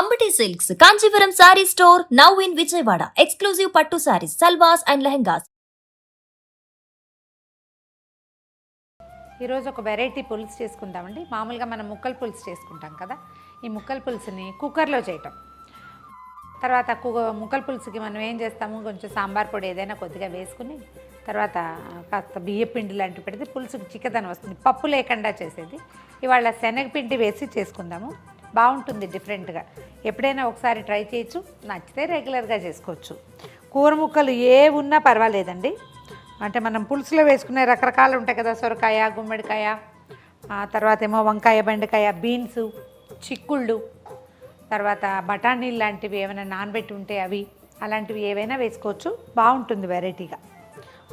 Ambati Silks, Kanchipuram Saree Store, now in Vijayawada. Exclusive Pattu Sarees, Salwas and Lehengas. ఈరోజు ఒక variety పులుసు చేసుకుందామండి. మామూలుగా మనం ముక్కల పులుసు చేసుకుంటాం కదా, ఈ ముక్కల పులుసుని కుక్కర్లో చేయటం. తర్వాత ముక్కల పులుసుకి మనం ఏం చేస్తాము, కొంచెం సాంబార్ పొడి ఏదైనా కొద్దిగా వేసుకుని తర్వాత కాస్త బియ్యపిండి లాంటివి పెడితే పులుసుకి చిక్కదనం వస్తుంది. పప్పు లేకుండా చేసేది. ఇవాళ శనగపిండి వేసి చేసుకుందాము, బాగుంటుంది డిఫరెంట్గా. ఎప్పుడైనా ఒకసారి ట్రై చేయొచ్చు, నచ్చితే రెగ్యులర్గా చేసుకోవచ్చు. కూర ముక్కలు ఏ ఉన్నా పర్వాలేదండి. అంటే మనం పులుసులో వేసుకునే రకరకాలు ఉంటాయి కదా, సొరకాయ, గుమ్మడికాయ, తర్వాత ఏమో వంకాయ, బెండకాయ, బీన్స్, చిక్కుళ్ళు, తర్వాత బఠానీలు లాంటివి ఏమైనా నానబెట్టి ఉంటే అవి, అలాంటివి ఏవైనా వేసుకోవచ్చు, బాగుంటుంది వెరైటీగా.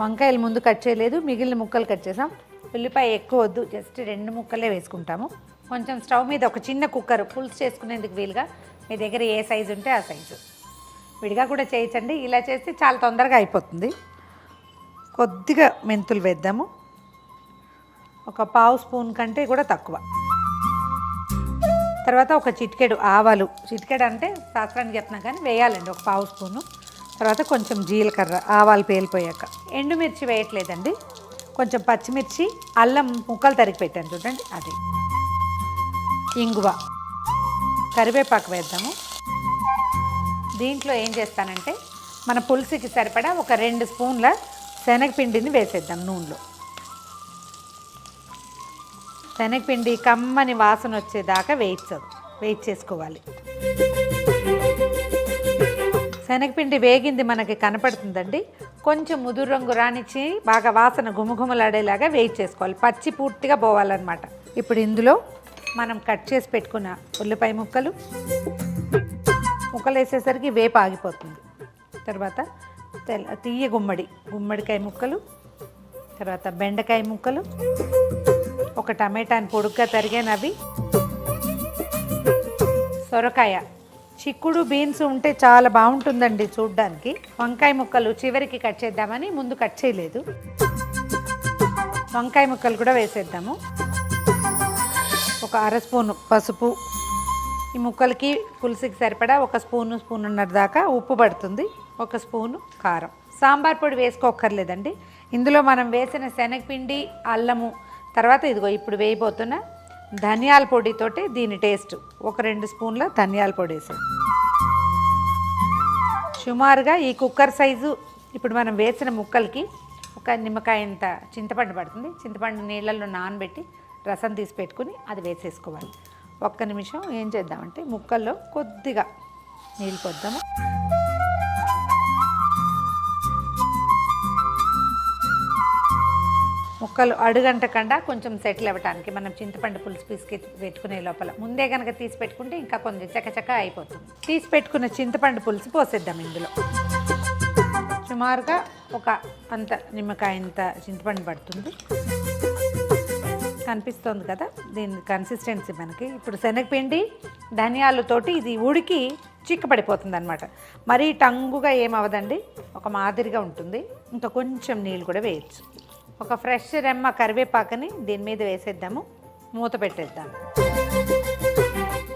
వంకాయలు ముందు కట్ చేయలేదు, మిగిలిన ముక్కలు కట్ చేసాం. ఉల్లిపాయ ఎక్కువ వద్దు, జస్ట్ 2 ముక్కలే వేసుకుంటాము. కొంచెం స్టవ్ మీద ఒక చిన్న కుక్కర్ పులుసు చేసుకునేందుకు వీలుగా, మీ దగ్గర ఏ సైజు ఉంటే ఆ సైజు. విడిగా కూడా చేయొచ్చండి, ఇలా చేస్తే చాలా తొందరగా అయిపోతుంది. కొద్దిగా మెంతులు వేద్దాము, ఒక 1/2 స్పూన్ కంటే కూడా తక్కువ. తర్వాత ఒక చిటికెడు ఆవాలు, చిటికెడు అంటే శాస్త్రానికి చెప్తున్నా కానీ వేయాలండి, ఒక 1/2 స్పూను. తర్వాత కొంచెం జీలకర్ర, ఆవాలు పేలిపోయాక. ఎండుమిర్చి వేయట్లేదండి, కొంచెం పచ్చిమిర్చి, అల్లం ముక్కలు తరిగి పెట్టాను చూడండి అది, ఇంగువ, కరివేపాకు వేద్దాము. దీంట్లో ఏం చేస్తానంటే మన పులుసుకి సరిపడా ఒక 2 స్పూన్ల శనగపిండిని వేసేద్దాం నూనెలో. శనగపిండి కమ్మని వాసన వచ్చేదాకా వెయిట్ చేసుకోవాలి. శనగపిండి వేగింది మనకి కనపడుతుందండి. కొంచెం ముదురు రంగు రానిచ్చి బాగా వాసన గుమగుమలాడేలాగా వెయిట్ చేసుకోవాలి, పచ్చి పూర్తిగా పోవాలన్నమాట. ఇప్పుడు ఇందులో మనం కట్ చేసి పెట్టుకున్న ఉల్లిపాయ ముక్కలు వేసేసరికి వేపు ఆగిపోతుంది. తర్వాత తీయ గుమ్మడికాయ ముక్కలు, తర్వాత బెండకాయ ముక్కలు, ఒక టమాటాని పొడుగ్గా తరిగానవి, సొరకాయ, చిక్కుడు, బీన్స్ ఉంటే చాలా బాగుంటుందండి చూడ్డానికి. వంకాయ ముక్కలు చివరికి కట్ చేద్దామని ముందు కట్ చేయలేదు. వంకాయ ముక్కలు కూడా వేసేద్దాము. ఒక 1/2 స్పూను పసుపు, ఈ ముక్కలకి పులుసుకి సరిపడా ఒక స్పూన్నర దాకా ఉప్పు పడుతుంది, 1 స్పూను కారం. సాంబార్ పొడి వేసుకోక్కర్లేదండి, ఇందులో మనం వేసిన శనగపిండి, అల్లము, తర్వాత ఇదిగో ఇప్పుడు వేయబోతున్న ధనియాల పొడితోటి దీని టేస్ట్. ఒక 2 స్పూన్ల ధనియాల పొడి వేసాం. సుమారుగా ఈ కుక్కర్ సైజు ఇప్పుడు మనం వేసిన ముక్కలకి ఒక నిమ్మకాయంత చింతపండు పడుతుంది. చింతపండు నీళ్ళల్లో నానబెట్టి రసం తీసి పెట్టుకుని అది వేసేసుకోవాలి. 1 నిమిషం ఏం చేద్దామంటే ముక్కల్లో కొద్దిగా నీళ్ళు పోద్దాము. ముక్కలు అడుగంటకుండా కొంచెం సెటిల్ అవ్వటానికి మనం చింతపండు పులుసు పీసుకి పెట్టుకునే లోపల ముందే కనుక తీసి పెట్టుకుంటే ఇంకా కొంచెం చకచక అయిపోతుంది. తీసి పెట్టుకున్న చింతపండు పులుసు పోసేద్దాం ఇందులో. సుమారుగా ఒక అంత నిమ్మకాయంత చింతపండు పడుతుంది, కనిపిస్తుంది కదా దీని కన్సిస్టెన్సీ మనకి. ఇప్పుడు శనగపిండి ధనియాలతోటి ఇది ఉడికి చిక్కపడిపోతుంది అనమాట. మరీ టంగుగా ఏమవదండి, ఒక మాదిరిగా ఉంటుంది. ఇంకా కొంచెం నీళ్ళు కూడా వేయచ్చు. ఒక ఫ్రెష్ రెమ్మ కరివేపాకుని దీని మీద వేసేద్దాము, మూత పెట్టేద్దాము.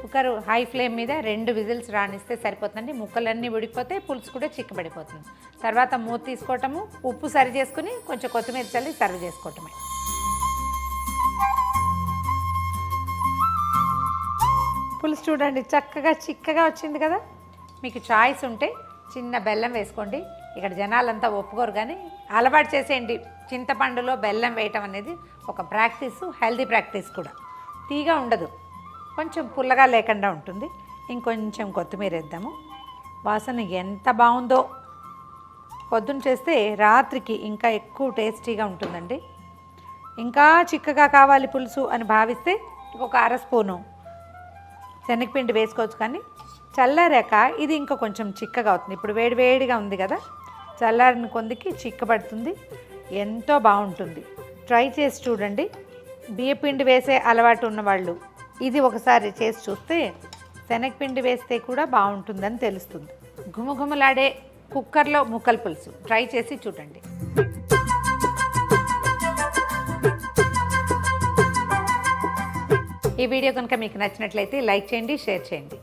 కుక్కర్ హై ఫ్లేమ్ మీద 2 విజిల్స్ రానిస్తే సరిపోతుందండి. ముక్కలన్నీ ఉడికిపోతే పులుసు కూడా చిక్కబడిపోతుంది. తర్వాత మూత తీసుకోవటము, ఉప్పు సరి చేసుకుని కొంచెం కొత్తిమీర చల్లి సర్వ్ చేసుకోవటమే. పులుసు చూడండి చక్కగా చిక్కగా వచ్చింది కదా. మీకు చాయిస్ ఉంటే చిన్న బెల్లం వేసుకోండి, ఇక్కడ జనాలంతా ఒప్పుకోరు కానీ అలవాటు చేసేయండి. చింతపండులో బెల్లం వేయటం అనేది ఒక ప్రాక్టీసు, హెల్దీ ప్రాక్టీస్ కూడా. తీగా ఉండదు, కొంచెం పుల్లగా లేకుండా ఉంటుంది. ఇంకొంచెం కొత్తిమీర వేద్దాము. వాసన ఎంత బాగుందో, పొద్దున్న చేస్తే రాత్రికి ఇంకా ఎక్కువ టేస్టీగా ఉంటుందండి. ఇంకా చిక్కగా కావాలి పులుసు అని భావిస్తే ఒక 1/2 స్పూను శనగపిండి వేసుకోవచ్చు, కానీ చల్లారాక ఇది ఇంకా కొంచెం చిక్కగా అవుతుంది. ఇప్పుడు వేడిగా ఉంది కదా, చల్లారిన కొందికి చిక్కబడుతుంది, ఎంతో బాగుంటుంది. ట్రై చేసి చూడండి. బియ్యపిండి వేసే అలవాటు ఉన్నవాళ్ళు ఇది ఒకసారి చేసి చూస్తే శనగపిండి వేస్తే కూడా బాగుంటుందని తెలుస్తుంది. గుమగుమలాడే కుక్కర్లో ముక్కల పులుసు ట్రై చేసి చూడండి. ఈ వీడియో కనుక మీకు నచ్చినట్లయితే లైక్ చేయండి, షేర్ చేయండి.